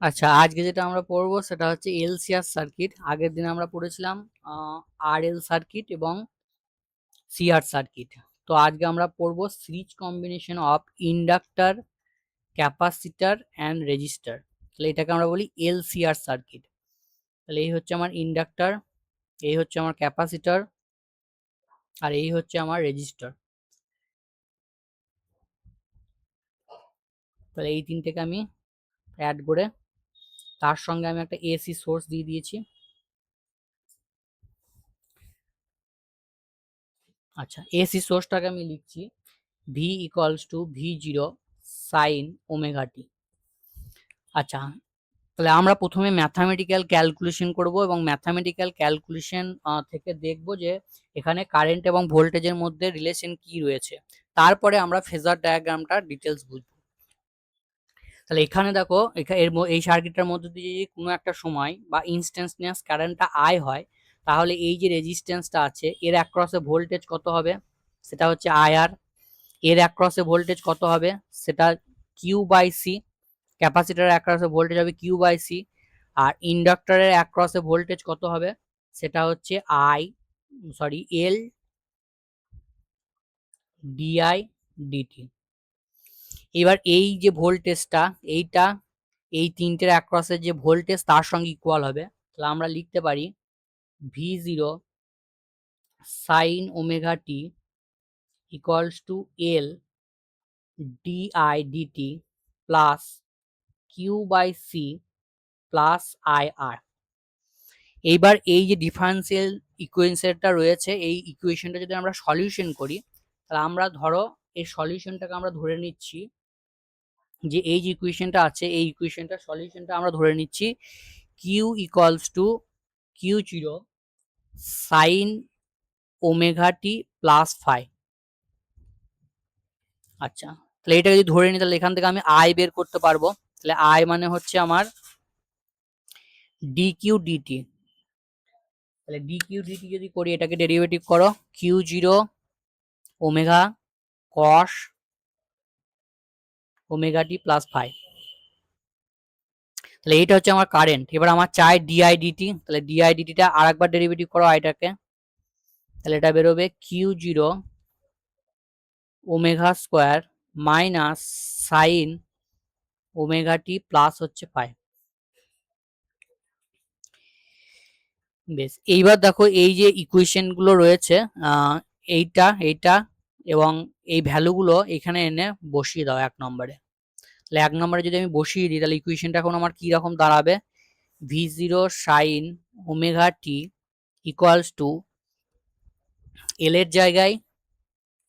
আচ্ছা, আজকে যেটা আমরা পড়বো সেটা হচ্ছে এলসিআর সার্কিট। আগের দিন আমরা পড়েছিলাম আরএল সার্কিট এবং সিআর সার্কিট। তো আজকে আমরা পড়বো series combination of inductor, capacitor and register. তাহলে এটাকে আমরা বলি এলসিআর সার্কিট। তাহলে এই হচ্ছে আমার ইন্ডাক্টর, এই হচ্ছে আমার ক্যাপাসিটর, আর এই হচ্ছে আমার রেজিস্টার। তাহলে এই তিনটেকে আমি অ্যাড করে তার সঙ্গে আমি একটা এসি সোর্স দিয়ে দিয়েছি। আচ্ছা, এসি সোর্সটাকে আমি লিখছি V equals to V zero sine omega T. আচ্ছা, তাহলে আমরা প্রথমে ম্যাথামেটিক্যাল ক্যালকুলেশন করব এবং ম্যাথামেটিক্যাল ক্যালকুলেশন থেকে দেখব যে এখানে কারেন্ট এবং ভোল্টেজের মধ্যে রিলেশন কি রয়েছে। তারপরে আমরা ফেজার ডায়াগ্রামটা ডিটেলস বুঝব। তাহলে এখানে দেখো, এই সার্কিটটার মধ্যে দিয়ে যদি কোনো একটা সময় বা ইনস্ট্যান্টানিয়াস কারেন্টটা আই হয়, তাহলে এই যে রেজিস্ট্যান্সটা আছে এর অ্যাক্রসে ভোল্টেজ কত হবে, সেটা হচ্ছে আইআর। এর অ্যাক্রসে ভোল্টেজ কত হবে, সেটা কিউ বাই সি। ক্যাপাসিটরের অ্যাক্রসে ভোল্টেজ হবে কিউ বাই সি। আর ইন্ডাক্টরের অ্যাক্রসে ভোল্টেজ কত হবে, সেটা হচ্ছে এল ডিআই ডিটি। এবার এই যে ভোল্টেজটা, এইটা এই তিনটের অ্যাক্রসের যে ভোল্টেজ তার সঙ্গে ইকুয়াল হবে। তাহলে আমরা লিখতে পারি V zero sine omega T equals to L D I D T plus Q by C plus I R. এইবার এই যে ডিফারেন্সিয়াল ইকুয়েশনটা রয়েছে, এই ইকুয়েশনটা যদি আমরা সলিউশন করি, তাহলে আমরা ধরো এই সলিউশনটাকে আমরা ধরে নিচ্ছি যে এই যে ইকুয়েশনটা আছে এই ইকুয়েশনটা সলিউশনটা আমরা ধরে নিচ্ছি Q equals to Q zero sine omega T plus phi. আচ্ছা, তাহলে এটা যদি ধরে নিই তাহলে এখান থেকে আমি আই বের করতে পারবো। তাহলে আই মানে হচ্ছে আমার ডি কিউ ডিটি। তাহলে ডি কিউ ডিটি যদি করি, এটাকে ডেরিভেটিভ করো, Q zero omega cos omega টি প্লাস ফাই। তাহলে এইটা হচ্ছে আমার কারেন্ট। এবার আমার চাই ডিআই ডিটি, তাহলে ডিআই ডিটিটা আর একবার ডেরিভেটিভ করো আইটাকে। তাহলে এটা বেরোবে Q zero omega square minus sine omega টি প্লাস হচ্ছে ফাই। বেশ, এইবার দেখো এই যে ইকুয়েশন গুলো রয়েছে, এইটা এইটা এবং এই ভ্যালুগুলো এখানে এনে বসিয়ে দাও এক নম্বরে। তাহলে এক নম্বরে যদি আমি বসিয়ে দিই তাহলে ইকুয়েশনটা এখন আমার কি রকম দাঁড়াবে, V zero sine omega T equals to L এর জায়গায়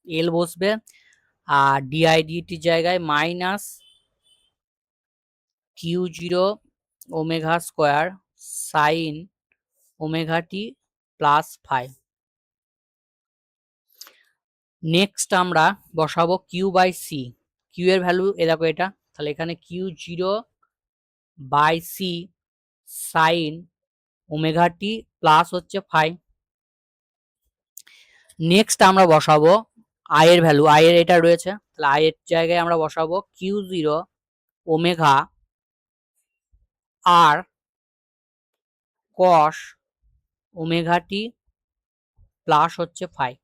এল বসবে আর ডিআইডিটির জায়গায় minus Q zero omega square sine omega টি প্লাস ফাইভ। নেক্সট আমরা বসাবো কিউ বাই সি। কিউ এর ভ্যালু এ দেখো এটা, তাহলে এখানে Q zero by C sine omega T plus হচ্ছে ফাইভ। নেক্সট আমরা বসাবো আই এর ভ্যালু, আই এর এটা রয়েছে, তাহলে আই এর জায়গায় আমরা বসাবো কিউ জিরো ওমেগা আর কস ওমেগা টি প্লাস হচ্ছে ফাইভ।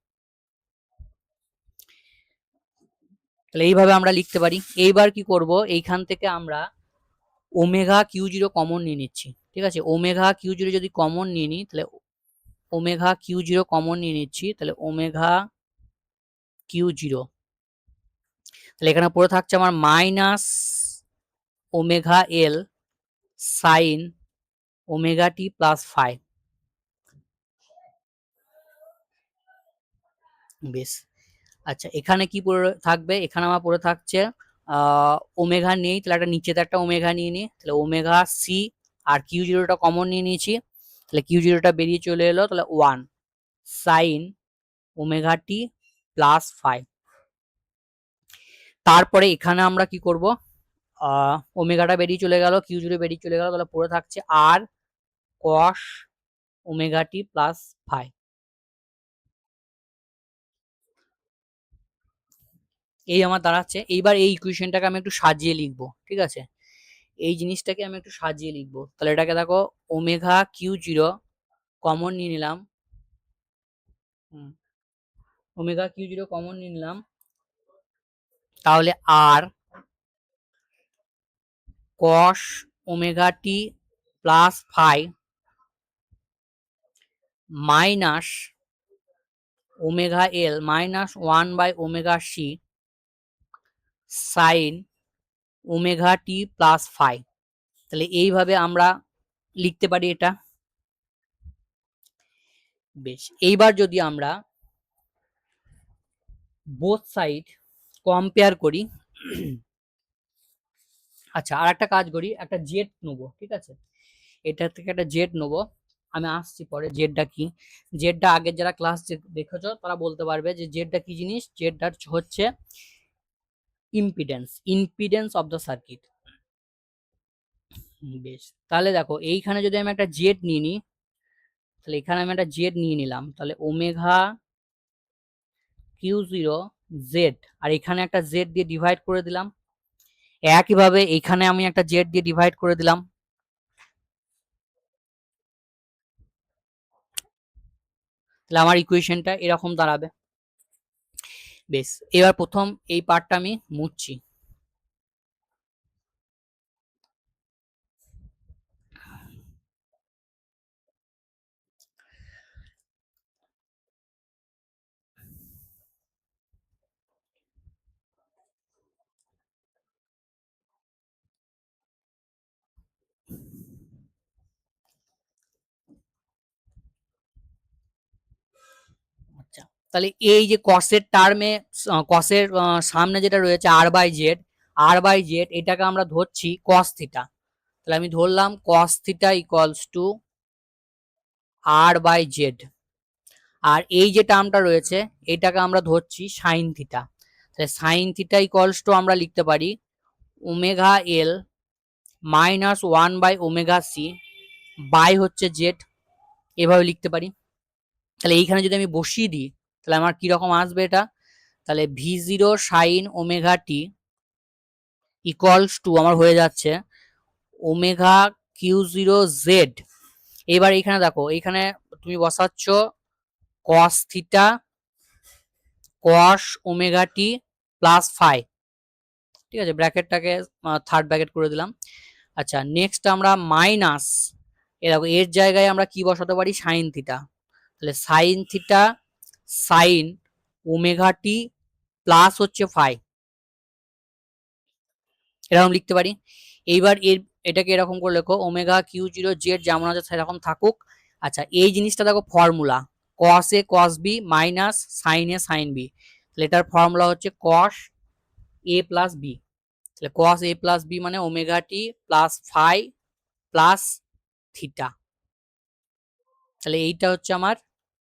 তাহলে এইভাবে আমরা লিখতে পারি। এইবার কি করব, এইখান থেকে আমরা ওমেগা কিউ জিরো কমন নিয়ে নিচ্ছি। ঠিক আছে, ওমেগা কিউ জিরো যদি কমন নিয়ে নিই তাহলে ওমেগা কিউ জিরো কমন নিয়ে নিচ্ছি, তাহলে ওমেগা কিউ জিরো, তাহলে এখানে পড়ে থাকছে আমার minus omega L sine omega টি প্লাস ফাইভ। বেশ, আচ্ছা এখানে কি পড়ে থাকবে, এখানে আমার পড়ে থাকছে ওমেগা নেই, তাহলে একটা নিচেতে একটা ওমেগা নিয়ে নিই, তাহলে ওমেগা সি আর কিউ জিরোটা কমন নিয়ে নিয়েছি, তাহলে কিউ জিরোটা বেরিয়ে চলে এলো, তাহলে ওয়ান সাইন ওমেগা টি প্লাস ফাইভ। তারপরে এখানে আমরা কি করব, ওমেগাটা বেরিয়ে চলে গেল, কিউ জিরো বেরিয়ে চলে গেল, তাহলে পড়ে থাকছে আর কস ওমেগা টি প্লাস ফাইভ। এই আমার দাঁড়াচ্ছে। এইবার এই ইকুয়েশনটাকে আমি একটু সাজিয়ে লিখবো। ঠিক আছে, এই জিনিসটাকে আমি একটু সাজিয়ে লিখবো। তাহলে এটাকে দেখো ওমেগা কিউ জিরো কমন নিয়ে নিলাম, ওমেগা কিউ জিরো কমন নিয়ে নিলাম, তাহলে আর কস ওমেগা টি plus phi minus omega L minus 1/ওমেগা সি সাইন ওমেগা টি প্লাস ফাই। তাহলে এইভাবে আমরা লিখতে পারি এটা। বেশ, এইবার যদি আমরা বোথ সাইড কম্পেয়ার করি, আচ্ছা আর একটা কাজ করি, একটা জেড নেবো, ঠিক আছে, এটা থেকে একটা জেড নেবো, আমি আসছি পরে জেডটা কি। জেডটা আগের যারা ক্লাস দেখেছো তারা বলতে পারবে যে জেডটা কি জিনিস। জেডটা হচ্ছে impedance, impedance of the circuit. বেশ, তাহলে দেখো এইখানে যদি আমি একটা জেড নিয়ে নিই, তাহলে এখানে আমি একটা জেড নিয়ে নিলাম, তাহলে ওমেগা কিউ জিরো জেড, আর এখানে একটা জেড দিয়ে ডিভাইড করে দিলাম। একইভাবে এখানে আমি একটা জেড দিয়ে ডিভাইড করে দিলাম। তাহলে আমার ইকুয়েশনটা এরকম দাঁড়াবে। বেশ, এবার প্রথম এই পার্টটা আমি মুছছি। আচ্ছা, তাহলে এই যে কসের টার্মে, কসের সামনে যেটা রয়েছে R by Z, R by Z এটাকে আমরা ধরছি কস থিটা। তাহলে আমি ধরলাম cos theta equals to R by Z, আর এই যে টার্মটা রয়েছে এটাকে আমরা ধরছি সাইন থিটা। তাহলে সাইন থিটা ইকুয়ালস টু আমরা লিখতে পারি ওমেগা এল মাইনাস 1/ওমেগা সি বাই হচ্ছে জেড, এভাবে লিখতে পারি। তাহলে এইখানে যদি আমি বসিয়ে দিই তাহলে আমার কিরকম আসবে এটা, তাহলে V zero sine omega T equals two আমার হয়ে যাচ্ছে ওমেগা কিউ জিরো জেড। এবার এখানে দেখো, এইখানে তুমি বসাচ্ছ কস থিটা কস ওমেগা টি প্লাস ফাই, ঠিক আছে, ব্র্যাকেটটাকে থার্ড ব্র্যাকেট করে দিলাম। আচ্ছা, নেক্সট আমরা মাইনাস, এ দেখো এর জায়গায় আমরা কি বসাতে পারি, সাইন থিটা। তাহলে সাইন থিটা সাইন ওমেগা টি প্লাস হচ্ছে ফাই, এরকম লিখতে পারি। এইবার এটাকে এরকম করে লেখো ওমেগা কিউ জিরো জেড যেমন আছে সেরকম থাকুক। আচ্ছা, এই জিনিসটা দেখো ফর্মুলা কস এ কস বি মাইনাস সাইন এ সাইন বি, তাহলে এটার ফর্মুলা হচ্ছে কস এ প্লাস বি। তাহলে কস এ প্লাস বি মানে omega t plus phi plus theta. তাহলে এইটা হচ্ছে আমার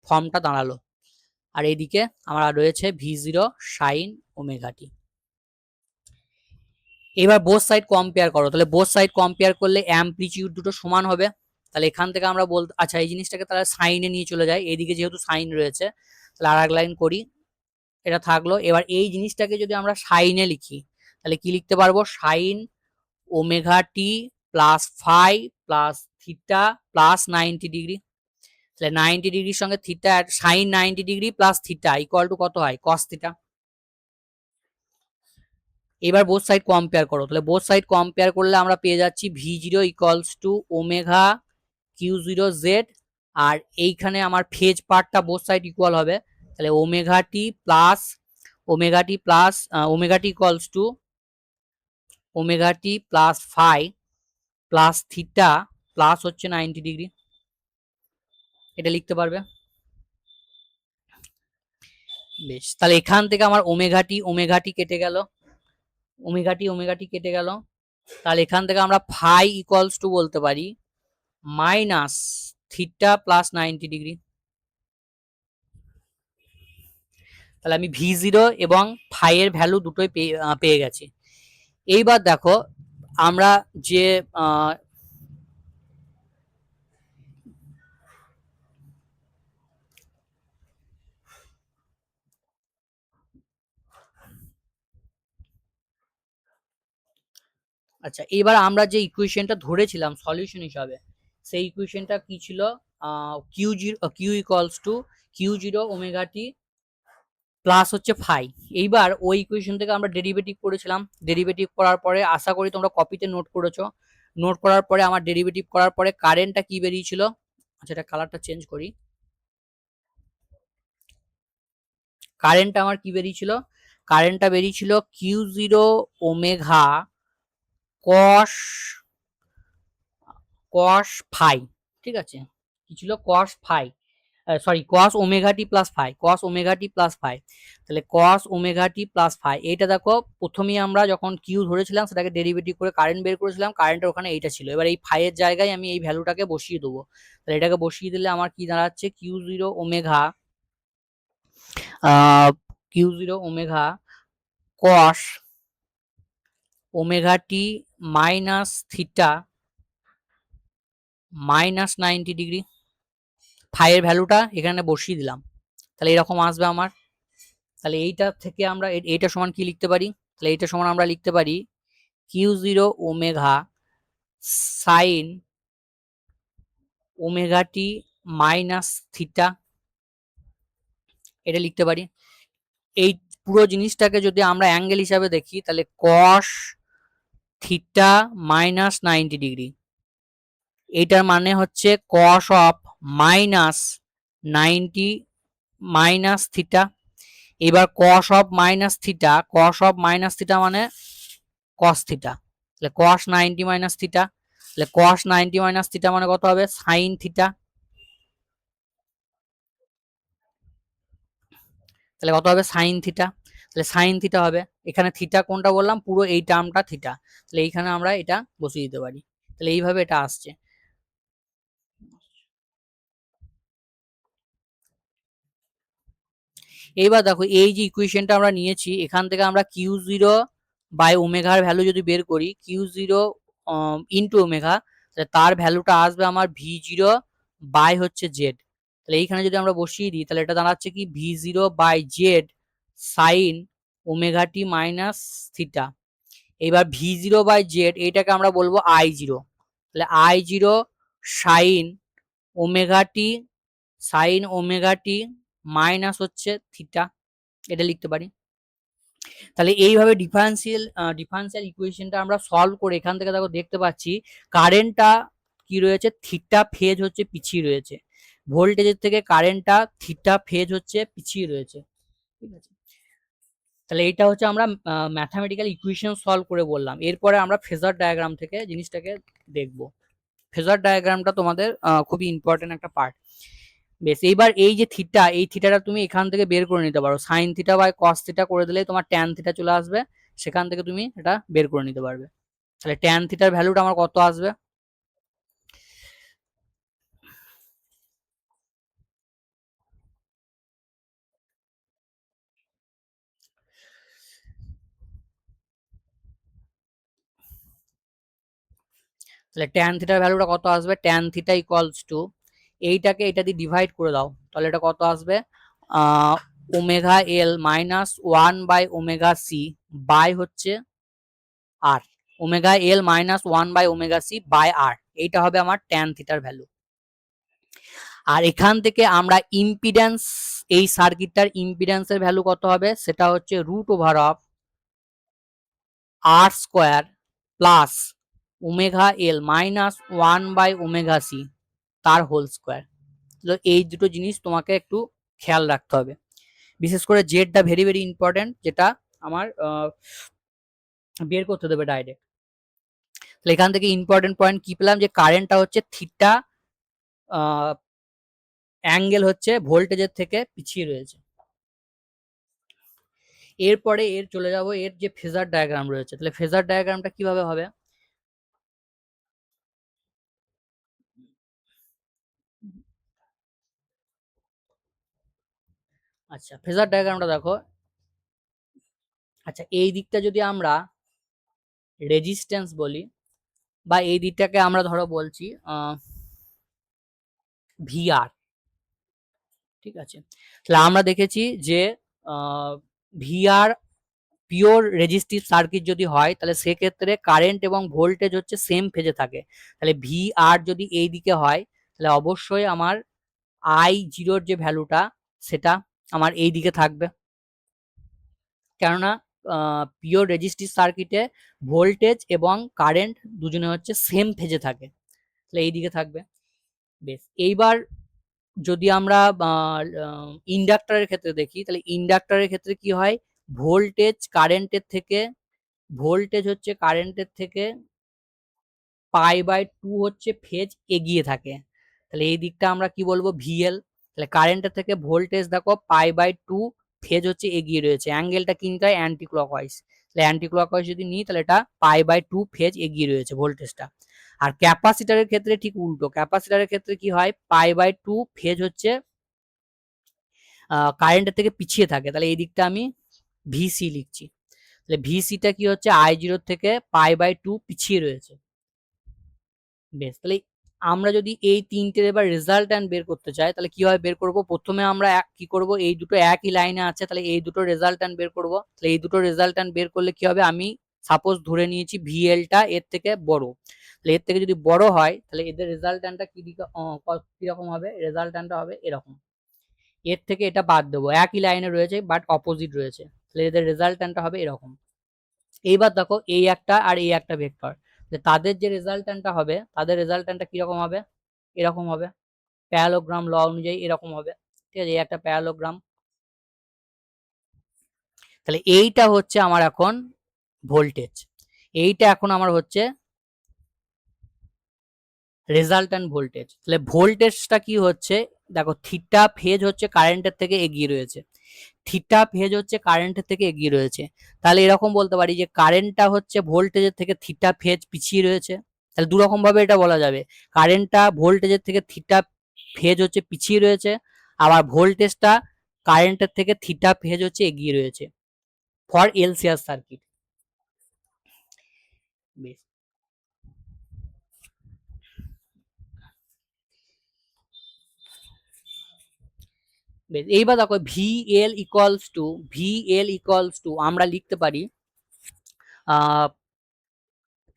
ফর্মটা দাঁড়ালো। আর এইদিকে আমার রয়েছে ভি জিরো সাইন ওমেগা টি। এবার বোথ সাইড কম্পেয়ার করো, তাহলে বোথ সাইড কম্পেয়ার করলে অ্যাম্পলিটিউড দুটো সমান হবে। তাহলে এখান থেকে আমরা বলতে, আচ্ছা এই জিনিসটাকে তাহলে সাইনে নিয়ে চলে যাই, এইদিকে যেহেতু সাইন রয়েছে তাহলে আর এক লাইন করি, এটা থাকলো। এবার এই জিনিসটাকে যদি আমরা সাইনে লিখি তাহলে কি লিখতে পারবো, সাইন ওমেগা টি plus phi plus theta plus 90 degree. তাহলে 90 ডিগ্রির সঙ্গে theta, sine 90 degree plus theta equal to কত হয়, কস থিটা। এবার বোথ সাইড কম্পেয়ার করো, তাহলে বোথ সাইড কম্পেয়ার করলে আমরা পেয়ে যাচ্ছি V zero equals to omega Q zero Z, আর এইখানে আমার ফেজ পার্টটা বোথ সাইড ইকুয়াল হবে। তাহলে omega T plus omega T equals to omega T plus phi plus theta plus হচ্ছে 90 ডিগ্রি, এটা লিখতে পারবে। বেশ, তাহলে এখান থেকে আমার ওমেগা টি কেটে গেল, ওমেগা টি কেটে গেল। তাহলে এখান থেকে আমরা ফাই ইকুয়ালস টু বলতে পারি মাইনাস থিটা প্লাস 90 ডিগ্রি। তাহলে আমি ভি জিরো এবং ফাই এর ভ্যালু দুটোই পেয়ে গেছি। এইবার দেখো আমরা যে আচ্ছা, এবার আমরা যে ইকুয়েশনটা ধরেছিলাম সলিউশন হিসাবে, সেই ইকুয়েশনটা কি ছিল? Q equals to Q zero omega T plus হচ্ছে ফাই। এইবার ওই ইকুয়েশন থেকে আমরা ডেরিভেটিভ করেছিলাম। ডেরিভেটিভ করার পরে আশা করি তোমরা কপিতে নোট করেছো। নোট করার পরে আমার ডেরিভেটিভ করার পরে কারেন্টটা কি বেরিয়েছিল? আচ্ছা, এটা কালারটা চেঞ্জ করি। কারেন্ট আমার কি বেরিয়েছিল? কারেন্টটা বেরিয়েছিল Q zero omega cos cos phi. ঠিক আছে, কি ছিল? Cos phi, sorry cos omega টি প্লাস ফাই, কস ওমেগা টি প্লাস ফাই। তাহলে কস ওমেগা টি প্লাস ফাই, এইটা দেখো প্রথমেই আমরা যখন কিউ ধরেছিলাম সেটাকে ডেরিভেটিভ করে কারেন্ট বের করেছিলাম, কারেন্টের ওখানে এইটা ছিল। এবার এই ফাই এর জায়গায় আমি এই ভ্যালুটাকে বসিয়ে দেবো। তাহলে এটাকে বসিয়ে দিলে আমার কি দাঁড়াচ্ছে? Q zero omega Q zero omega cos omega টি minus theta minus 90 degree. Phi এর ভ্যালুটা এখানে বসিয়ে দিলাম, তাহলে এরকম আসবে আমার। তাহলে এইটা থেকে আমরা এইটা সমান কি লিখতে পারি? তাহলে এইটা সমান আমরা লিখতে পারি Q zero omega sine omega টি মাইনাস থিটা, এটা লিখতে পারি। এই পুরো জিনিসটাকে যদি আমরা অ্যাঙ্গেল হিসাবে দেখি তাহলে কস থিটা মাইনাস 90 ডিগ্রি, এইটার মানে হচ্ছে cos of minus 90 minus theta. এবার cos of minus theta, cos of minus theta মানে কস থিটা, তাহলে কস 90 মাইনাস থিটা, তাহলে কস 90 মাইনাস থিটা মানে কত হবে? Sign theta. তাহলে কত হবে? Sign theta. তাহলে সাইন থিটা হবে, এখানে থিটা কোনটা বললাম? পুরো এই টার্মটা থিটা। তাহলে এইখানে আমরা এটা বসিয়ে দিতে পারি। তাহলে এইভাবে এটা আসছে। এইবার দেখো এই যে ইকুয়েশনটা আমরা নিয়েছি, এখান থেকে আমরা কিউ জিরো বাই ওমেগার ভ্যালু যদি বের করি, কিউ জিরো ইন্টু ওমেগা, তাহলে তার ভ্যালুটা আসবে আমার ভি জিরো বাই হচ্ছে জেড। তাহলে এইখানে যদি আমরা বসিয়ে দিই তাহলে এটা দাঁড়াচ্ছে কি? V zero by Z sine omega T minus theta. এবার ভি জিরো বাই জেড এইটাকে আমরা বলবো আই জিরো, তাহলে I zero sine omega t, sine omega T minus হচ্ছে থিটা, এটা লিখতে পারি। তাহলে এইভাবে ডিফারেন্সিয়াল ইকুয়েশনটা আমরা সলভ করে এখান থেকে দেখো দেখতে পাচ্ছি কারেন্টটা কি রয়েছে? থিটা ফেজ হচ্ছে পিছিয়ে রয়েছে, ভোল্টেজের থেকে কারেন্টটা থিটা ফেজ হচ্ছে পিছিয়ে রয়েছে। ঠিক আছে, তাহলে এটা হচ্ছে আমরা ম্যাথামেটিক্যাল ইকুয়েশন সলভ করে বললাম। এরপরে আমরা ফেজার ডায়াগ্রাম থেকে জিনিসটাকে দেখব। ফেজার ডায়াগ্রামটা তোমাদের খুবই ইম্পর্টেন্ট একটা পার্ট। বেশ, এইবার এই যে থিটা, এই থিটাটা তুমি এখান থেকে বের করে নিতে পারো। Sine theta by cos theta করে দিলে তোমার ট্যান থিটা চলে আসবে, সেখান থেকে তুমি এটা বের করে নিতে পারবে। তাহলে ট্যান থিটার ভ্যালুটা আমার কত আসবে? তাহলে ট্যান থিটার ভ্যালুটা কত আসবে? ট্যান থিটা ইকুয়ালস টু এইটাকে এটা দিয়ে ডিভাইড করে দাও, তাহলে এটা কত আসবে? ওমেগা এল মাইনাস 1/ওমেগা সি বাই হচ্ছে আর, ওমেগা এল মাইনাস 1/ওমেগা সি বাই আর, এইটা হবে আমার ট্যান থিটার ভ্যালু। আর এখান থেকে আমরা ইম্পিডেন্স, এই সার্কিটটার ইম্পিডেন্সের ভ্যালু কত হবে? সেটা হচ্ছে root over of R square plus omega L minus 1/ওমেগা সি তার হোল স্কোয়ার। তো এই দুটো জিনিস তোমাকে একটু খেয়াল রাখতে হবে, বিশেষ করে জেডটা ভেরি ভেরি ইম্পর্টেন্ট, যেটা আমার বের করতে দেবে ডাইরেক্ট। তাহলে এখান থেকে ইম্পর্টেন্ট পয়েন্ট কি পেলাম? যে কারেন্টটা হচ্ছে থিটা অ্যাঙ্গেল হচ্ছে ভোল্টেজের থেকে পিছিয়ে রয়েছে। এরপরে এর চলে যাব এর যে ফেজার ডায়াগ্রাম রয়েছে, তাহলে ফেজার ডায়াগ্রামটা কিভাবে হবে? আচ্ছা, ফেজার ডায়াগ্রামটা দেখো। আচ্ছা, এই দিকটা যদি আমরা রেজিস্ট্যান্স বলি, বা এই দিকটাকে আমরা ধরো বলছি ভিআর। ঠিক আছে, তাহলে আমরা দেখেছি যে ভিআর পিওর রেজিস্টিভ সার্কিট যদি হয় তাহলে সেক্ষেত্রে কারেন্ট এবং ভোল্টেজ হচ্ছে সেম ফেজে থাকে। তাহলে ভি আর যদি এই দিকে হয় তাহলে অবশ্যই আমার আই জিরোর যে ভ্যালুটা সেটা আমার এই দিকে থাকবে, কেননা পিওর রেজিস্টিভ সার্কিটে ভোল্টেজ এবং কারেন্ট দুজনে হচ্ছে সেম ফেজে থাকে, তাহলে এই দিকে থাকবে। বেশ, এইবার যদি আমরা ইন্ডাক্টরের ক্ষেত্রে দেখি তাহলে ইন্ডাক্টরের ক্ষেত্রে কি হয়, ভোল্টেজ হচ্ছে কারেন্টের থেকে π/2 হচ্ছে ফেজ এগিয়ে থাকে, তাহলে এই দিকটা আমরা কি বলবো, ভিএল। তাহলে কারেন্টের থেকে ভোল্টেজ দেখো π/2 ফেজ হচ্ছে এগিয়ে রয়েছে, অ্যাঙ্গেলটা কিন্তু হয় অ্যান্টি ক্লকওয়াইজ, তাহলে অ্যান্টি ক্লকওয়াইজ যদি নিই তাহলে এটা π/2 ফেজ এগিয়ে রয়েছে ভোল্টেজটা। আর ক্যাপাসিটরের ক্ষেত্রে ঠিক উল্টো, ক্যাপাসিটরের ক্ষেত্রে কি হয়, π/2 ফেজ হচ্ছে কারেন্টের থেকে পিছিয়ে থাকে, তাহলে এই দিকটা আমি ভিসি লিখছি। তাহলে ভিসিটা কি হচ্ছে, I0 থেকে π/2 পিছিয়ে রয়েছে। বেশ, তাহলে আমরা যদি এই তিনটের এবার রেজাল্ট্যান্ট বের করতে চাই তাহলে কিভাবে বের করব, প্রথমে আমরা কি করব, এই দুটো একই লাইনে আছে তাহলে এই দুটো রেজাল্ট্যান্ট বের করব। তাহলে এই দুটো রেজাল্ট্যান্ট বের করলে কি হবে, আমি সাপোজ ধরে নিয়েছি ভিএলটা এর থেকে বড়, তাহলে এর থেকে যদি বড় হয় তাহলে এদের রেজাল্ট্যান্টটা কি দিকে কিরকম হবে, রেজাল্ট্যান্টটা হবে এরকম। এর থেকে এটা বাদ দেবো, একই লাইনে রয়েছে বাট অপোজিট রয়েছে, তাহলে এদের রেজাল্ট্যান্টটা হবে এরকম। এইবার দেখো এই একটা আর এই একটা ভেক্টর, তাদের যে রেজাল্ট্যান্টটা হবে তাদের রেজাল্ট্যান্টটা কিরকম হবে, এরকম হবে, প্যারালোগ্রাম ল অনুযায়ী এরকম হবে, ঠিক আছে, এই একটা প্যারালোগ্রাম। তাহলে এইটা হচ্ছে আমার এখন ভোল্টেজ, এইটা এখন আমার হচ্ছে রেজাল্ট্যান্ট ভোল্টেজ। তাহলে ভোল্টেজটা কি হচ্ছে, দেখো থিটা ফেজ হচ্ছে কারেন্টের থেকে এগিয়ে রয়েছে, থিটা ফেজ হচ্ছে কারেন্টের থেকে এগিয়ে রয়েছে, তাহলে এরকম বলতে পারি যে কারেন্টটা হচ্ছে ভোল্টেজের থেকে থিটা ফেজ পিছিয়ে রয়েছে। তাহলে দু রকম ভাবে এটা বলা যাবে, কারেন্টটা ভোল্টেজের থেকে থিটা ফেজ হচ্ছে পিছিয়ে রয়েছে, আবার ভোল্টেজটা কারেন্টের থেকে থিটা ফেজ হচ্ছে এগিয়ে রয়েছে ফর এলসিআর সার্কিট। বেশ, বেশ, এইবার দেখো ভিএল ইকুয়ালস টু আমরা লিখতে পারি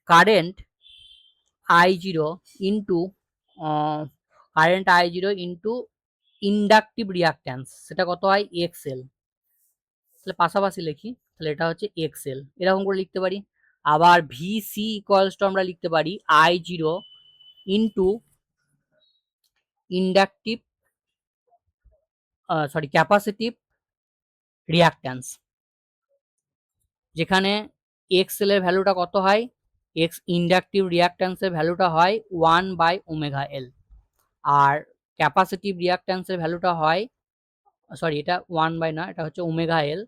current I0 into inductive reactance, সেটা কত হয় এক্সএল। তাহলে পাশাপাশি লিখি, তাহলে এটা হচ্ছে এক্সএল, এরকম করে লিখতে পারি। আবার ভিসি ইকুয়ালস টু আমরা লিখতে পারি I0 into inductive capacitive reactance, যেখানে এক্সএল এর ভ্যালুটা কত হয়, ইন্ডাকটিভ রিয়াক্ট্যান্সের ভ্যালুটা হয় 1/ωL, আর ক্যাপাসিটিভ রিয়াক্ট্যান্সের ভ্যালুটা হয়, এটা 1 বাই না, এটা হচ্ছে ωL,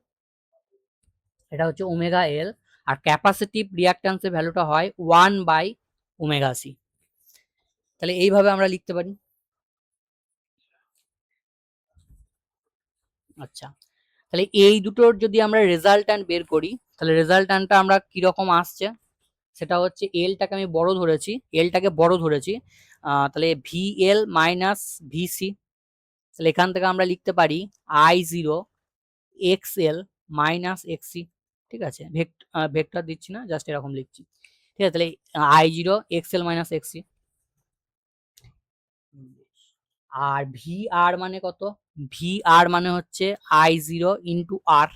এটা হচ্ছে ωL, আর ক্যাপাসিটিভ রিয়াক্ট্যান্সের ভ্যালুটা হয় 1/ωc। তাহলে এইভাবে আমরা লিখতে পারি। আচ্ছা, তাহলে এই দুটোর যদি আমরা রেজাল্ট্যান্ট বের করি তাহলে রেজাল্ট্যান্টটা আমরা কিরকম আসছে, সেটা হচ্ছে এলটাকে আমি বড় ধরেছি, তাহলে ভিএল মাইনাস ভিসি, তাহলে এখান থেকে আমরা লিখতে পারি I0 এক্সএল মাইনাস এক্সি, ঠিক আছে, ভেক্টর দিচ্ছি না, জাস্ট এরকম লিখছি, ঠিক আছে। তাহলে I0 এক্সএল মাইনাস এক্সি, আর ভি আর মানে কত, ভি আর মানে হচ্ছে I0 ইন্টু আর,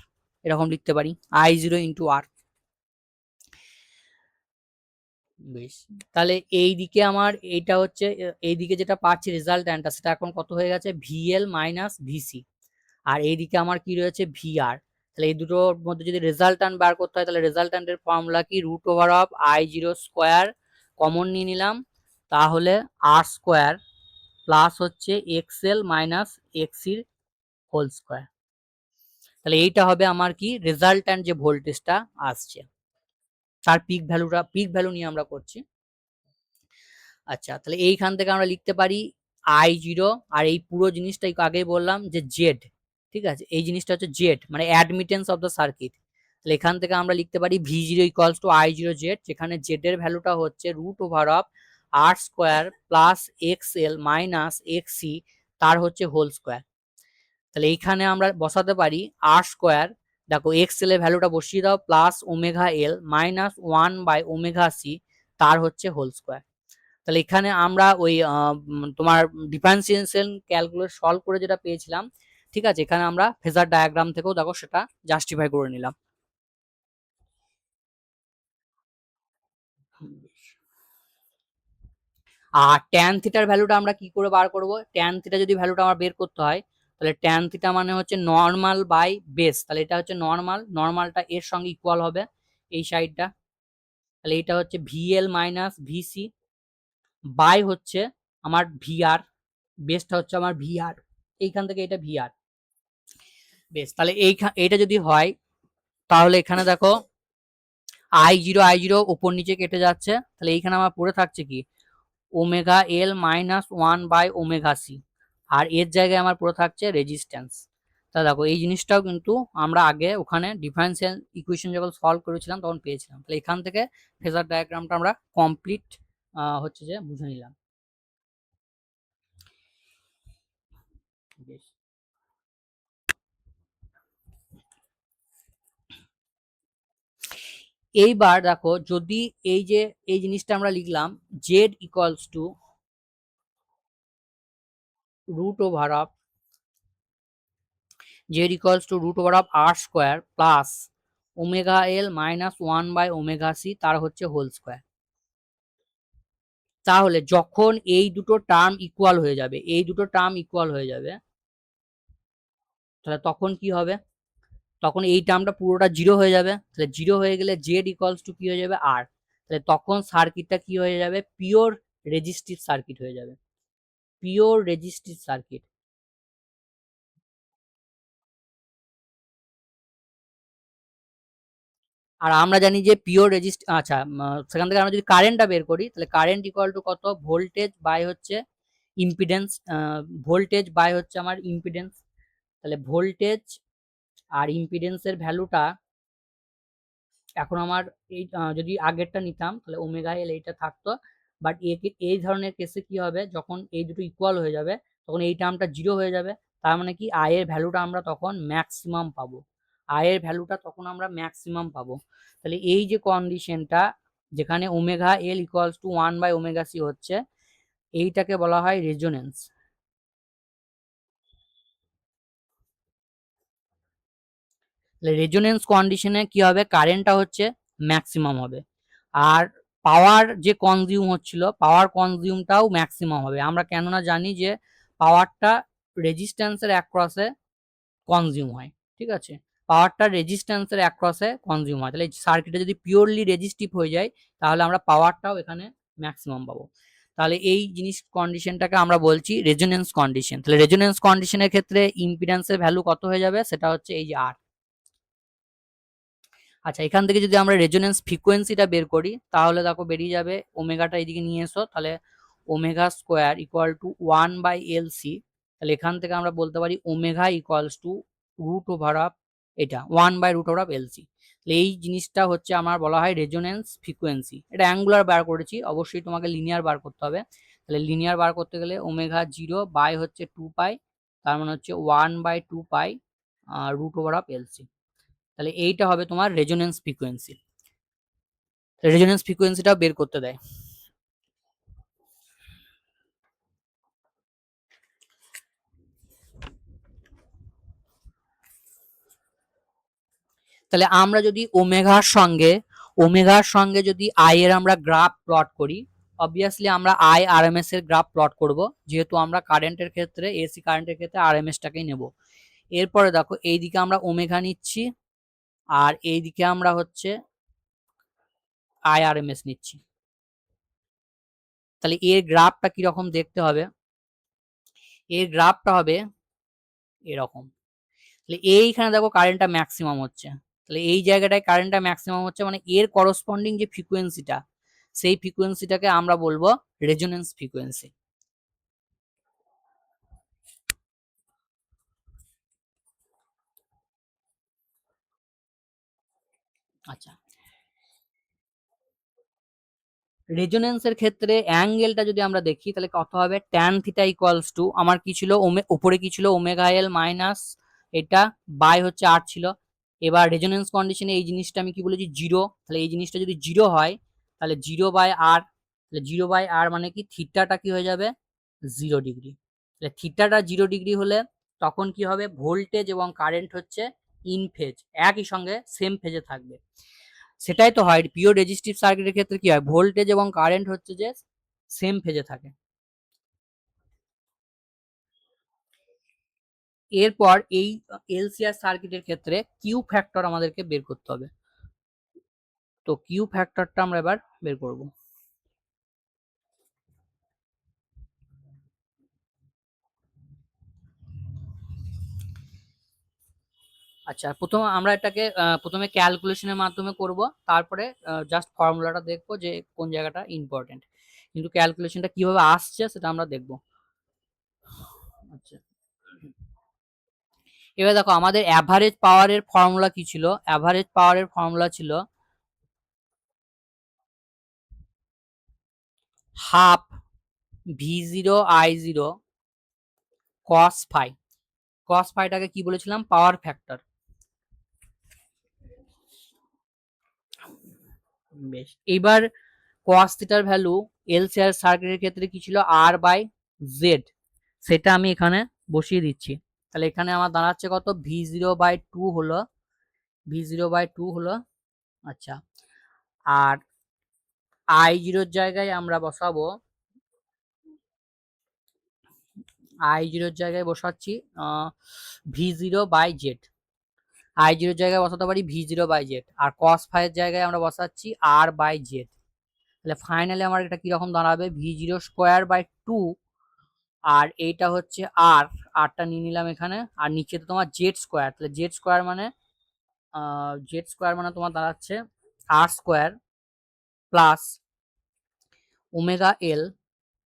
এরকম লিখতে পারি I0 ইন্টু আর। বেশ, তাহলে এই দিকে আমার এইটা হচ্ছে, এইদিকে যেটা পাচ্ছি রেজাল্ট্যান্টটা সেটা এখন কত হয়ে গেছে, ভিএল মাইনাস ভিসি, আর এইদিকে আমার কি রয়েছে ভিআর। তাহলে এই দুটোর মধ্যে যদি রেজাল্ট্যান্ট বার করতে হয় তাহলে রেজাল্ট্যান্টের ফর্মুলা কি, √অফ I0 স্কোয়ার কমন নিয়ে নিলাম, তাহলে আর স্কোয়ার প্লাস হচ্ছে এক্সএল মাইনাস এক্সির হোল স্কোয়ার। তাহলে এইটা হবে আমার কি রেজাল্ট্যান্ট যে ভোল্টেজটা আসছে, তার পিক ভ্যালু নিয়ে আমরা করছি। আচ্ছা, তাহলে এইখান থেকে আমরা লিখতে পারি I0, আর এই পুরো জিনিসটা আগেই বললাম যে জেড, ঠিক আছে, এই জিনিসটা হচ্ছে জেড মানে অ্যাডমিটেন্স অফ দ্য সার্কিট। তাহলে এখান থেকে আমরা লিখতে পারি V0 equals to I0 Z, যেখানে জেড এর ভ্যালুটা হচ্ছে √অফ R square plus X L minus X C, তার হচ্ছে হোল স্কোয়ার। তাহলে এইখানে আমরা বসাতে পারি R স্কোয়ার দেখো এক্স এল এর ভ্যালুটা বসিয়ে দাও, প্লাস ওমেগা এল মাইনাস 1/ওমেগা সি তার হচ্ছে হোল স্কোয়ার। তাহলে এখানে আমরা ওই তোমার ডিফারেন্সিয়েশন ক্যালকুলাস সলভ করে যেটা পেয়েছিলাম, ঠিক আছে, এখানে আমরা ফেজার ডায়াগ্রাম থেকেও দেখো সেটা জাস্টিফাই করে নিলাম। আর ট্যান থিটার ভ্যালুটা আমরা কি করে বার করব? ট্যান থিটা যদি ভ্যালুটা আমার বের করতে হয়, তাহলে ট্যান থিটা মানে হচ্ছে নর্মাল বাই বেস। তাহলে এটা হচ্ছে নর্মাল, নর্মালটা এর সঙ্গে ইকুয়াল হবে এই সাইডটা। তাহলে এটা হচ্ছে ভিএল মাইনাস ভিসি বাই হচ্ছে আমার ভিআর, বেসটা হচ্ছে আমার ভিআর, এইখান থেকে এটা ভিআর বেস। তাহলে এইটা যদি হয়, তাহলে এখানে দেখো I0 উপর নিচে কেটে যাচ্ছে, তাহলে এইখানে আমার পড়ে থাকছে কি ওমেগা এল মাইনাস 1/ওমেগা সি, আর এর জায়গায় আমার পড়ে থাকছে রেজিস্ট্যান্স। তাহলে দেখো এই জিনিসটাও কিন্তু আমরা আগে ওখানে ডিফারেন্সিয়াল ইকুয়েশন যখন সলভ করেছিলাম তখন পেয়েছিলাম। তাহলে এখান থেকে ফেজার ডায়াগ্রামটা আমরা কমপ্লিট হচ্ছে যে বুঝে নিলাম। বেশ, এইবার দেখো যদি এই যে এই জিনিসটা আমরা লিখলাম Z equals to root over of r square plus omega L minus 1/ওমেগা সি তার হচ্ছে হোল স্কোয়ার। তাহলে যখন এই দুটো টার্ম ইকুয়াল হয়ে যাবে, এই দুটো টার্ম ইকুয়াল হয়ে যাবে, তাহলে তখন কি হবে? তখন এই টার্মটা পুরোটা জিরো হয়ে যাবে। তাহলে জিরো হয়ে গেলে জেড ইকুয়ালস টু কি হয়ে যাবে? আর। তাহলে তখন সার্কিটটা কি হয়ে যাবে? পিওর রেজিস্টিভ সার্কিট হয়ে যাবে, পিওর রেজিস্টিভ সার্কিট। আর আমরা জানি যে পিওর রেজিস্ট, আচ্ছা, সেখান থেকে আমরা যদি কারেন্টটা বের করি, তাহলে কারেন্ট ইকুয়াল টু কত? ভোল্টেজ বাই হচ্ছে ইম্পিডেন্স, ভোল্টেজ বাই হচ্ছে আমার ইম্পিডেন্স। তাহলে ভোল্টেজ আর ইম্পিডেন্সের ভ্যালুটা এখন আমার এই যদি আগেরটা নিতাম তাহলে ওমেগা এল এইটা থাকতো, বাট এই ধরনের কেসে কি হবে? যখন এই দুটো ইকুয়াল হয়ে যাবে তখন এই টার্মটা জিরো হয়ে যাবে। তার মানে কি আই এর ভ্যালুটা আমরা তখন ম্যাক্সিমাম পাবো, আই এর ভ্যালুটা তখন আমরা ম্যাক্সিমাম পাবো। তাহলে এই যে কন্ডিশনটা যেখানে ওমেগা এল ইকুয়ালস টু 1/ওমেগা সি হচ্ছে, এইটাকে বলা হয় রেজোনেন্স। রেজোনেন্স কন্ডিশনে কি হবে? কারেন্টটা হচ্ছে ম্যাক্সিমাম হবে, আর পাওয়ার যে কনজিউম হচ্ছিল পাওয়ার কনজিউমটাও ম্যাক্সিমাম হবে। আমরা কেননা জানি যে পাওয়ারটা রেজিস্ট্যান্সের অ্যাক্রসে কনজিউম হয়, ঠিক আছে, পাওয়ারটা রেজিস্ট্যান্সের অ্যাক্রসে কনজিউম হয়। তাহলে সার্কিটে যদি পিওরলি রেজিস্টিভ হয়ে যায় তাহলে আমরা পাওয়ারটাও এখানে ম্যাক্সিমাম পাবো। তাহলে এই জিনিস কন্ডিশনটাকে আমরা বলছি রেজোনেন্স কন্ডিশন। তাহলে রেজোনেন্স কন্ডিশনের ক্ষেত্রে ইম্পিডেন্সের ভ্যালু কত হয়ে যাবে? সেটা হচ্ছে এই যে আর। আচ্ছা, এখান থেকে যদি আমরা রেজোনেন্স ফ্রিকোয়েন্সিটা বের করি তাহলে দেখো বেরিয়ে যাবে, ওমেগাটা এইদিকে নিয়ে এসো, তাহলে omega square equal to 1/LC। তাহলে এখান থেকে আমরা বলতে পারি omega equals to root over of এটা 1/√LC। তাহলে এই জিনিসটা হচ্ছে আমার বলা হয় রেজোনেন্স ফ্রিকোয়েন্সি। এটা অ্যাঙ্গুলার বার করেছি, অবশ্যই তোমাকে লিনিয়ার বার করতে হবে। তাহলে লিনিয়ার বার করতে গেলে ওমেগা 0 বাই হচ্ছে 2π, তার মানে হচ্ছে 1/2π √LC। তাহলে এইটা হবে তোমার রেজোনেন্স ফ্রিকোয়েন্সি। রেজোনেন্স ফ্রিকোয়েন্সিটা বের করতে দেয়। তাহলে আমরা যদি ওমেগার সঙ্গে যদি আই এর আমরা গ্রাফ প্লট করি, অবভিয়াসলি আমরা আই আরএমএস এর গ্রাফ প্লট করব, যেহেতু আমরা কারেন্টের ক্ষেত্রে এসি কারেন্টের ক্ষেত্রে আরএমএস টাকেই নেব। এরপরে দেখো এইদিকে আমরা ওমেগা নিচ্ছি আর এইদিকে আমরা হচ্ছে আই আরএমএস নিচ্ছি। তাহলে এর গ্রাফটা কিরকম দেখতে হবে? এর গ্রাফটা হবে এরকম। তাহলে এইখানে দেখো কারেন্টটা ম্যাক্সিমাম হচ্ছে, তাহলে এই জায়গাটায় কারেন্টটা ম্যাক্সিমাম হচ্ছে মানে এর করসপন্ডিং যে ফ্রিকোয়েন্সিটা, সেই ফ্রিকোয়েন্সিটাকে আমরা বলবো রেজোনেন্স ফ্রিকোয়েন্সি। আচ্ছা, রেজোনেন্সের ক্ষেত্রে অ্যাঙ্গেলটা যদি আমরা দেখি তাহলে কত হবে? ট্যান থিটা ইকুয়ালস টু আমার কি ছিল, উপরে কি ছিল ওমেগা এল মাইনাস এটা বাই হচ্ছে আর ছিল, এবার রেজোনেন্স কন্ডিশনে এই জিনিসটা আমি কি বলেছি, জিরো। তাহলে এই জিনিসটা যদি জিরো হয় তাহলে জিরো বাই আর, তাহলে জিরো বাই আর মানে কি থিটাটা কি হয়ে যাবে 0 ডিগ্রি। তাহলে থিটাটা 0 ডিগ্রি হলে তখন কি হবে, ভোল্টেজ এবং কারেন্ট হচ্ছে ইন ফেজ, একই সঙ্গে সেম ফেজে থাকবে। সেটাই তো হয় পিওর রেজিস্টিভ সার্কিটের ক্ষেত্রে, কি হয় ভোল্টেজ এবং কারেন্ট হচ্ছে যে সেম ফেজে থাকে। এরপর এই এলসিআর সার্কিটের ক্ষেত্রে কিউ ফ্যাক্টর আমাদেরকে বের করতে হবে। তো কিউ ফ্যাক্টরটা আমরা এবার বের করব। আচ্ছা, আমরা এটাকে প্রথমে ক্যালকুলেশনের মাধ্যমে করব, তারপরে জাস্ট ফর্মুলাটা দেখবো যে কোন জায়গাটা ইম্পর্টেন্ট, কিন্তু ক্যালকুলেশনটা কিভাবে আসছে সেটা আমরা দেখব। আচ্ছা, এবার দেখো আমাদের অ্যাভারেজ পাওয়ারের ফর্মুলা কি ছিল, অ্যাভারেজ পাওয়ারের ফর্মুলা ছিল half V0 I0 cos phi। cos phi-টাকে কি বলেছিলাম, পাওয়ার ফ্যাক্টর। বেশ, এইবার cos থিটার ভ্যালু এলসিআর সার্কিটের ক্ষেত্রে কি ছিল, R/Z, সেটা আমি এখানে বসিয়ে দিচ্ছি। তাহলে এখানে আমার দাঁড়াচ্ছে কত, V0/2 হলো, V0/2 হলো। আচ্ছা, আর I0 জায়গায় আমরা বসাবো, I0 জায়গায় বসাচ্ছি V0/Z। I0 জায়গায় বসাতে পারি V0/Z, আর cos phi এর জায়গায় আমরা বসাচ্ছি R/Z। তাহলে ফাইনালি আমার এটা কিরকম দাঁড়াবে, V0²/2, আর এইটা হচ্ছে আর, আরটা নিয়ে নিলাম এখানে, আর নিচে তো তোমার জেড স্কোয়ার, তাহলে জেড স্কোয়ার মানে তোমার দাঁড়াচ্ছে R² plus omega L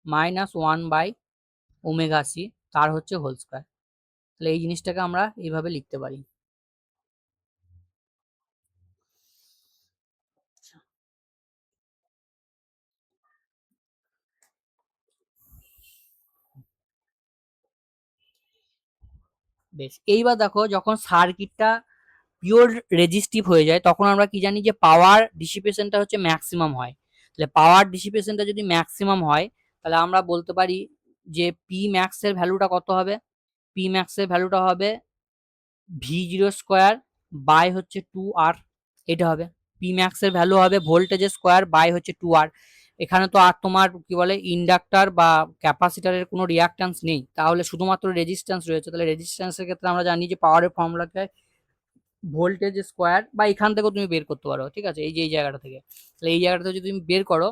minus 1/ওমেগা সি, তার হচ্ছে হোল স্কোয়ার। তাহলে এই জিনিসটাকে আমরা এইভাবে লিখতে পারি। বেশ, এইবার দেখো যখন সার্কিটটা পিওর রেজিস্টিভ হয়ে যায় তখন আমরা কি জানি যে পাওয়ার ডিসিপেশনটা হচ্ছে ম্যাক্সিমাম হয়। তাহলে পাওয়ার ডিসিপেশনটা যদি ম্যাক্সিমাম হয় তাহলে আমরা বলতে পারি যে পি ম্যাক্স এর ভ্যালুটা কত হবে, পি ম্যাক্স এর ভ্যালুটা হবে V0² বাই হচ্ছে 2R, এটা হবে পি ম্যাক্স এর ভ্যালু হবে ভোল্টেজের স্কোয়ার বাই হচ্ছে 2R। এখানে তো আর তোমার কি বলে ইন্ডাক্টর বা ক্যাপাসিটরের কোনো রিয়াক্ট্যান্স নেই, তাহলে শুধুমাত্র রেজিস্ট্যান্স রয়েছে। তাহলে রেজিস্ট্যান্সের ক্ষেত্রে আমরা জানি যে পাওয়ারের ফর্মুলাকে ভোল্টেজ স্কোয়ার, বা এখান থেকেও তুমি বের করতে পারো, ঠিক আছে, এই যে এই জায়গাটা থেকে। তাহলে এই জায়গাটা থেকে যদি তুমি বের করো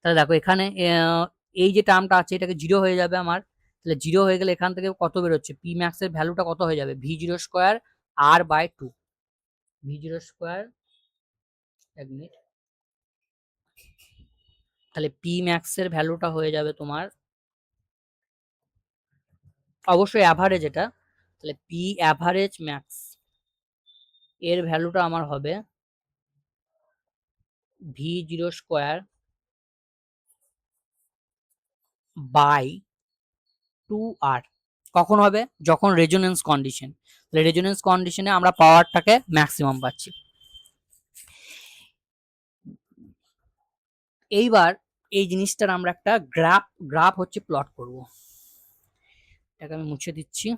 তাহলে দেখো এখানে এই যে টার্মটা আছে এটাকে জিরো হয়ে যাবে আমার। তাহলে জিরো হয়ে গেলে এখান থেকে কত বেরোচ্ছে, পি ম্যাক্স এর ভ্যালুটা কত হয়ে যাবে, V0² R/2, V0², এক মিনিট, তাহলে পি ম্যাক্স এর ভ্যালুটা হয়ে যাবে তোমার, অবশ্যই অ্যাভারেজ এটা, তাহলে পি অ্যাভারেজ ম্যাক্স এর ভ্যালুটা আমার হবে V0² বাই 2R। কখন হবে, যখন রেজোনেন্স কন্ডিশন, তাহলে রেজোনেন্স কন্ডিশনে আমরা পাওয়ারটাকে ম্যাক্সিমাম পাচ্ছি। এইবার এই জিনিসটার আমরা একটা গ্রাফ হচ্ছে প্লট করব। এটাকে আমি মুছে দিচ্ছি।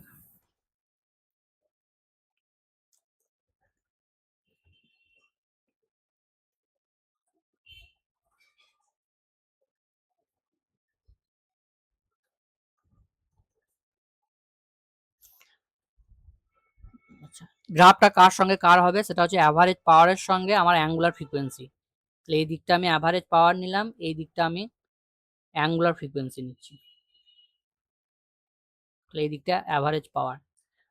আচ্ছা, গ্রাফটা কার সঙ্গে কার হবে, সেটা হচ্ছে অ্যাভারেজ পাওয়ারের সঙ্গে আমার অ্যাঙ্গুলার ফ্রিকোয়েন্সি। তাহলে এই দিকটা আমি অ্যাভারেজ পাওয়ার নিলাম, এই দিকটা আমি অ্যাঙ্গুলার ফ্রিকোয়েন্সি নিচ্ছি। তাহলে এই দিকটা অ্যাভারেজ পাওয়ার,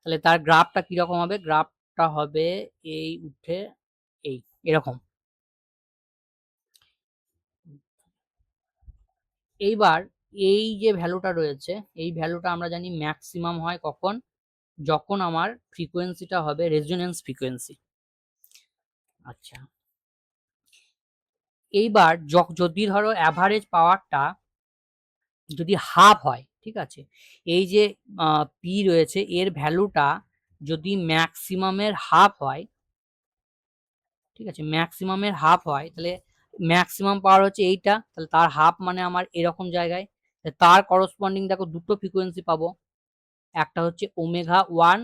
তাহলে তার গ্রাফটা কিরকম হবে, গ্রাফটা হবে এই উঠে এই এরকম। এইবার এই যে ভ্যালুটা রয়েছে এই ভ্যালুটা আমরা জানি ম্যাক্সিমাম হয় কখন, যখন আমার ফ্রিকোয়েন্সিটা হবে রেজোনেন্স ফ্রিকোয়েন্সি। আচ্ছা, এইবার যদি ধরো অ্যাভারেজ পাওয়ারটা যদি হাফ হয়, ঠিক আছে, এই যে পি রয়েছে এর ভ্যালুটা যদি ম্যাক্সিমামের হাফ হয়, ঠিক আছে, ম্যাক্সিমামের হাফ হয়, তাহলে ম্যাক্সিমাম পাওয়ার হচ্ছে এইটা, তাহলে তার হাফ মানে আমার এরকম জায়গায়, তার করসপন্ডিং দেখো দুটো ফ্রিকোয়েন্সি পাবো, একটা হচ্ছে ওমেগা 1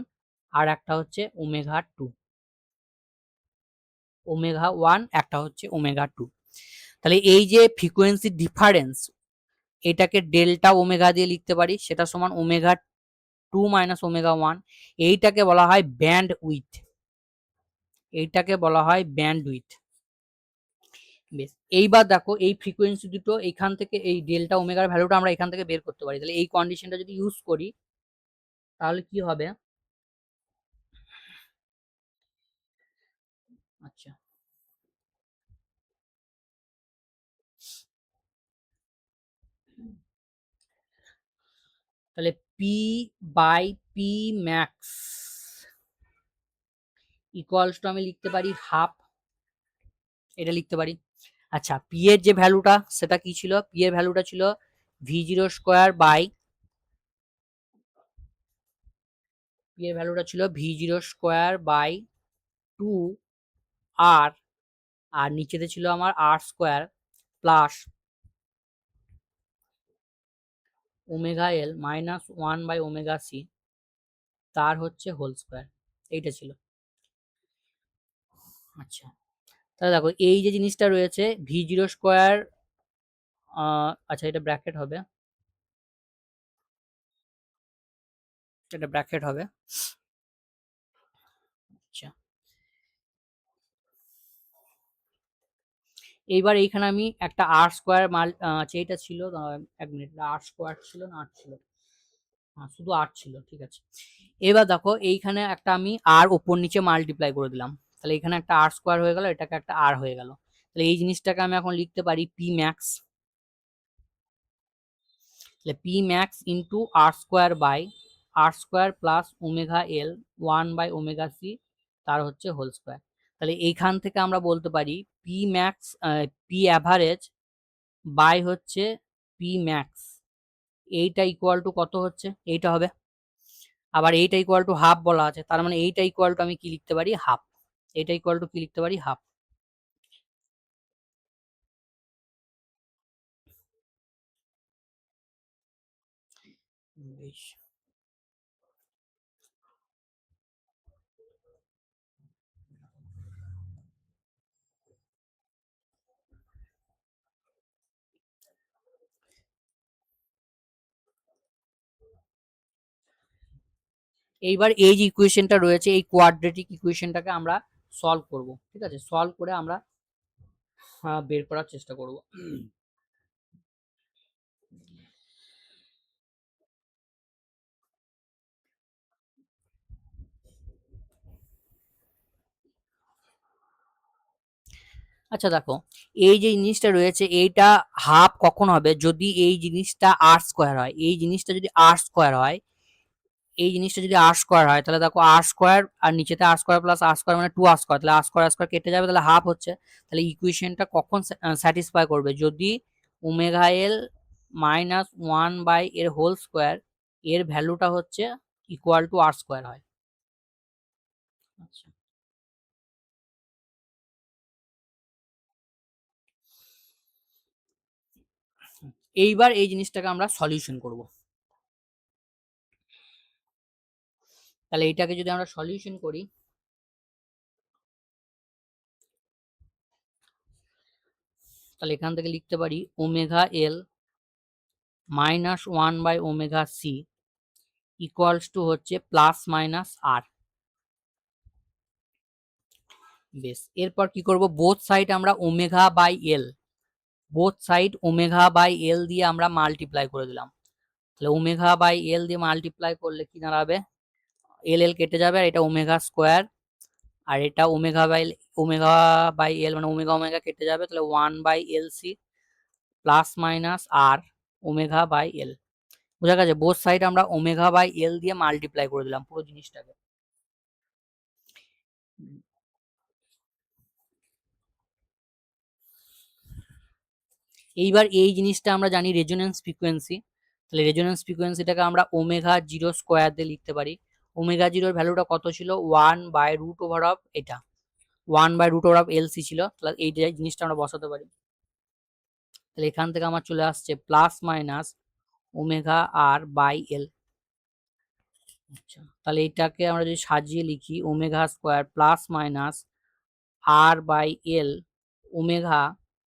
আর একটা হচ্ছে ওমেগা 2, ওমেগা 1 একটা হচ্ছে ওমেগা 2। তাহলে এই যে ফ্রিকোয়েন্সি ডিফারেন্স, এটাকে ডেল্টা ওমেগা দিয়ে লিখতে পারি, সেটা সমান ওমেগা 2 মাইনাস ওমেগা 1। এইটাকে বলা হয় ব্যান্ড উইথ, এইটাকে বলা হয় ব্যান্ড উইথ। বেশ, এইবার দেখো এই ফ্রিকোয়েন্সি দুটো এইখান থেকে, এই ডেল্টা ওমেগার ভ্যালুটা আমরা এখান থেকে বের করতে পারি। তাহলে এই কন্ডিশনটা যদি ইউজ করি তাহলে কি হবে, আচ্ছা তাহলে P by P max equals to আমি লিখতে পারি হাফ, এটা লিখতে পারি। আচ্ছা, পি এর যে ভ্যালুটা সেটা কি ছিল, পি এর ভ্যালুটা ছিল V zero square by, P এর ভ্যালুটা ছিল V zero square by 2 R, আর নিচেতে ছিল আমার R square plus omega L minus 1 by omega C, তার হচ্ছে হোল স্কোয়ার, এইটা ছিল। আচ্ছা, তাহলে দেখো এই যে জিনিসটা রয়েছে ভি জিরো স্কোয়ার, আচ্ছা এটা ব্র্যাকেট হবে, এটা ব্র্যাকেট হবে। আচ্ছা, এইবার এইখানে আমি একটা আর স্কোয়ার মাল, আচ্ছা এটা ছিল, এক মিনিট, আর স্কোয়ার ছিল না, আর ছিল, হ্যাঁ শুধু আর ছিল, ঠিক আছে। এবার দেখো এইখানে একটা আমি আর ওপর নিচে মাল্টিপ্লাই করে দিলাম, তাহলে এখানে একটা আর স্কোয়ার হয়ে গেল, এটাকে একটা আর হয়ে গেল। তাহলে এই জিনিসটাকে আমি এখন লিখতে পারি পি ম্যাক্স, তাহলে P max into R square by R square plus omega L 1 by omega C, তার হচ্ছে হোল স্কোয়ার। তাহলে এইখান থেকে আমরা বলতে পারি P max, P average by হচ্ছে পি ম্যাক্স, এইটা ইকুয়াল টু কত হচ্ছে, এইটা হবে। আবার এইটা ইকুয়াল টু হাফ বলা আছে, তার মানে এইটা ইকুয়াল টু আমি কি লিখতে পারি, হাফ। এটা ইকুয়াল টু কি লিখতে পারি, হাফ। বেশ, এইবার এই যে ইকুয়েশনটা রয়েছে, এই কোয়াড্রেটিক ইকুয়েশনটাকে আমরা সলভ করব, ঠিক আছে, সলভ করে আমরা বের করার চেষ্টা করব। আচ্ছা দেখো, এই যে জিনিসটা রয়েছে এইটা হাফ কখন হবে, যদি এই জিনিসটা আর স্কোয়ার হয়, এই জিনিসটা যদি আর স্কোয়ার হয়, এই জিনিসটা যদি আর স্কোয়ার হয়, তাহলে দেখো আর স্কোয়ার আর নিচেতে আর স্কোয়ার প্লাস আর স্কোয়ার মানে 2 আর স্কোয়ার, তাহলে আর স্কোয়ার কেটে যাবে, তাহলে হাফ হচ্ছে। তাহলে ইকুয়েশনটা কখন স্যাটিসফাই করবে, যদি ওমেগা এল মাইনাস 1 বাই এর হোল স্কোয়ার এর ভ্যালুটা হচ্ছে ইকুয়াল টু আর স্কোয়ার হয়। আচ্ছা, এইবার এই জিনিসটাকে আমরা সলিউশন করব। তাহলে এইটাকে যদি আমরা সলিউশন করি, তাহলে এখান থেকে লিখতে পারি omega L minus 1 by omega C equals to হচ্ছে প্লাস মাইনাস আর। বেশ, এরপর কি করব, বোথ সাইড আমরা omega by L, both side omega by L দিয়ে আমরা মাল্টিপ্লাই করে দিলাম। তাহলে ওমেগা বাই এল দিয়ে মাল্টিপ্লাই করলে কি দাঁড়াবে, এল এল কেটে যাবে, আর এটা ওমেগা স্কোয়ার, আর এটা ওমেগা বাই এল মানে ওমেগা ওমেগা কেটে যাবে, তাহলে 1 by L C plus minus R omega by L. বোঝা গেছে, বোথ সাইড আমরা ওমেগা বাই এল দিয়ে মাল্টিপ্লাই করে দিলাম পুরো জিনিসটাকে। এইবার এই জিনিসটা আমরা জানি রেজোনেন্স ফ্রিকোয়েন্সি, তাহলে রেজোনেন্স ফ্রিকোয়েন্সিটাকে আমরা ওমেগা জিরো স্কোয়ার দিয়ে লিখতে পারি, ওমেগা জিরোর ভ্যালুটা কত ছিল 1/√ওভার এটা 1/√LC ছিল, তাহলে এই জিনিসটা আমরা বসাতে পারি। তাহলে এখান থেকে আমার চলে আসছে প্লাস মাইনাস ওমেগা R/L। আচ্ছা, তাহলে এটাকে আমরা যদি সাজিয়ে লিখি omega square plus minus R/L omega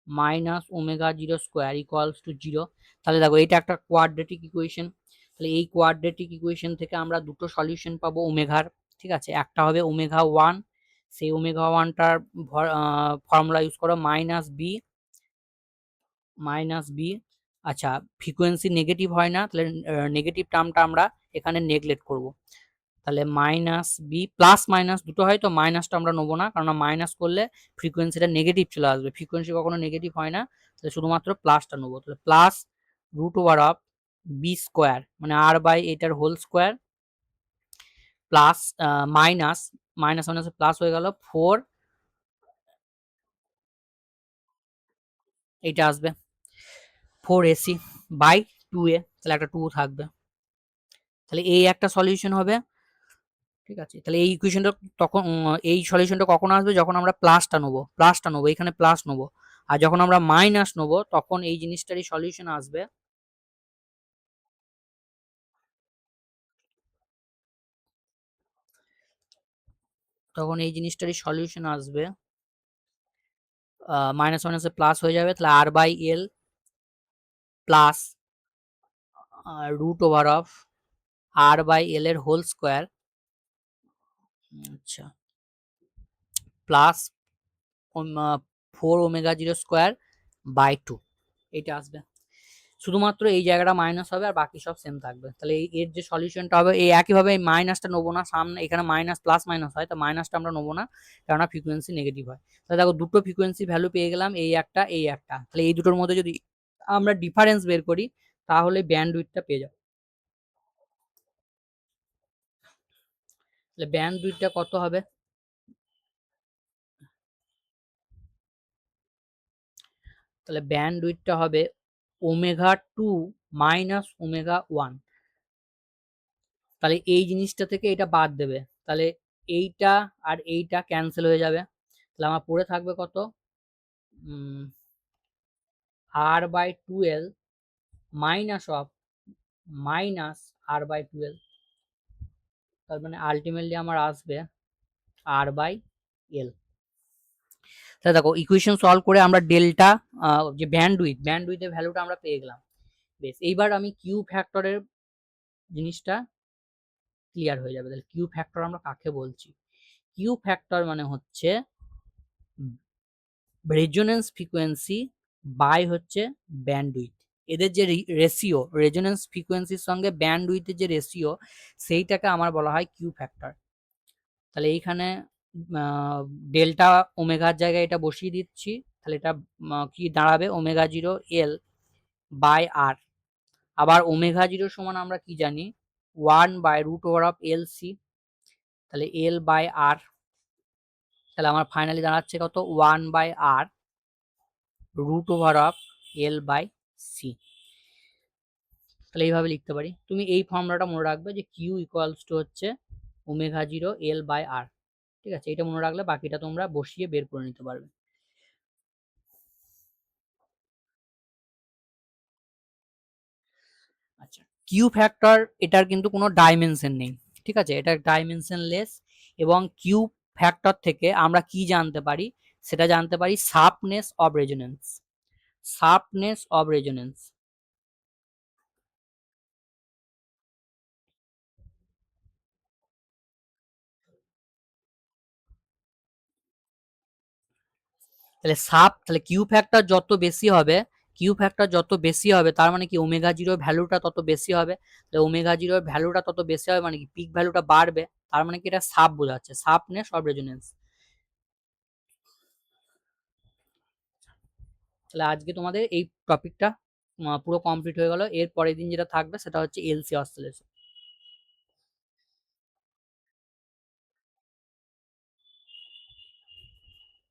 minus omega zero square equals to 0। তাহলে দেখো এটা একটা কোয়াড্রেটিক ইকুয়েশন। তাহলে এই কোয়াড্রেটিক ইকুয়েশন থেকে আমরা দুটো সলিউশন পাবো ওমেগার। ঠিক আছে, একটা হবে ওমেগা 1, সেই ওমেগা 1টার ফর্মুলা ইউজ করো মাইনাস বি। আচ্ছা, ফ্রিকোয়েন্সি নেগেটিভ হয় না, তাহলে নেগেটিভ টার্মটা আমরা এখানে নেগলেক্ট করব। তাহলে মাইনাস বি প্লাস মাইনাস দুটো হয়, তো মাইনাসটা আমরা নেবো না, কারণ মাইনাস করলে ফ্রিকোয়েন্সিটা নেগেটিভ চলে আসবে, ফ্রিকোয়েন্সি কখনো নেগেটিভ হয় না, তাহলে শুধুমাত্র প্লাসটা নেবো। তাহলে প্লাস √বি স্কোয়ার মানে R/এটার whole square plus minus minus minus plus হয়ে গেল 4, এইটা আসবে 4AC/2A, তাহলে একটা 2 থাকবে। তাহলে এই একটা সলিউশন হবে। ঠিক আছে, তাহলে এই ইকুয়েশনটা তখন এই সলিউশনটা কখন আসবে, যখন আমরা প্লাসটা নেবো এখানে প্লাস নেবো, আর যখন আমরা মাইনাস নেবো তখন এই জিনিসটারই সলিউশন আসবে মাইনাস মাইনাসে প্লাস হয়ে যাবে। তাহলে R/L প্লাস √R/L এর হোল স্কোয়ার আচ্ছা প্লাস 4ω0² এটা আসবে। শুধুমাত্র এই জায়গাটা মাইনাস হবে আর বাকি সব সেম থাকবে। তাহলে এর যে সলিউশনটা হবে এই একইভাবে এই মাইনাসটা নেবো না, সামনে এখানে মাইনাস প্লাস মাইনাস হয়, তো মাইনাসটা আমরা নেবো না কেননা ফ্রিকোয়েন্সি নেগেটিভ হয়। তাহলে দেখো দুটো ফ্রিকোয়েন্সি ভ্যালু পেয়ে গেলাম, এই একটা এই একটা। তাহলে এই দুটোর মধ্যে যদি আমরা ডিফারেন্স বের করি তাহলে ব্যান্ডউইডথটা পেয়ে যাবো। তাহলে ব্যান্ডউইডথটা কত হবে, তাহলে ব্যান্ডউইডথটা হবে ω2 মাইনাস ω1। তাহলে এই জিনিসটা থেকে এটা বাদ দেবে, তাহলে এইটা আর এইটা ক্যান্সেল হয়ে যাবে। তাহলে আমার পড়ে থাকবে কত R/12 মাইনাস R/12, তার মানে আলটিমেটলি আমার আসবে R/L। তাহলে দেখো ইকুয়েশন সলভ করে আমরা ডেল্টা যে ব্যান্ডউইথের ভ্যালুটা আমরা পেয়ে গেলাম। বেশ, এইবার আমি কিউ ফ্যাক্টরের জিনিসটা ক্লিয়ার হয়ে যাবে। তাহলে কিউ ফ্যাক্টর আমরা কাকে বলছি, কিউ ফ্যাক্টর মানে হচ্ছে রেজোনেন্স ফ্রিকোয়েন্সি বাই হচ্ছে ব্যান্ডউইথ, এদের যে রেশিও রেজোনেন্স ফ্রিকোয়েন্সির সঙ্গে ব্যান্ডউইথের যে রেশিও সেইটাকে আমার বলা হয় কিউ ফ্যাক্টর। তাহলে এইখানে ডেল্টা ওমেগার জায়গায় এটা বসিয়ে দিচ্ছি, তাহলে এটা কি দাঁড়াবে ω0L/R। আবার ω0 সমান আমরা কি জানি 1/√LC, তাহলে L/R, তাহলে আমার ফাইনালি দাঁড়াচ্ছে কত 1/√L/C। তাহলে এইভাবে লিখতে পারি। তুমি এই ফর্মুলাটা মনে রাখবে যে কিউ ইকুয়ালস টু হচ্ছে ω0L/R। ঠিক আছে, এটা মনে রাখলে বাকিটা তোমরা বসিয়ে বের করে নিতে পারবে। আচ্ছা, কিউ ফ্যাক্টর এটার কিন্তু কোনো ডাইমেনশন নেই। ঠিক আছে, এটা ডাইমেনশনলেস, এবং কিউ ফ্যাক্টর থেকে আমরা কি জানতে পারি, সেটা জানতে পারি sharpness of resonance. Sharpness of resonance তাহলে কিউ ফ্যাক্টর যত বেশি হবে তার মানে কি ω0 ভ্যালুটা তত বেশি হবে। তাহলে ω0 ভ্যালুটা তত বেশি হবে মানে কি পিক ভ্যালুটা বাড়বে, তার মানে কি এটা সাব বোঝাচ্ছে, শার্পনেস অফ রেজোনেন্স। তাহলে আজকে তোমাদের এই টপিকটা পুরো কমপ্লিট হয়ে গেল। এর পরের দিন যেটা থাকবে সেটা হচ্ছে এলসি অসিলেশন।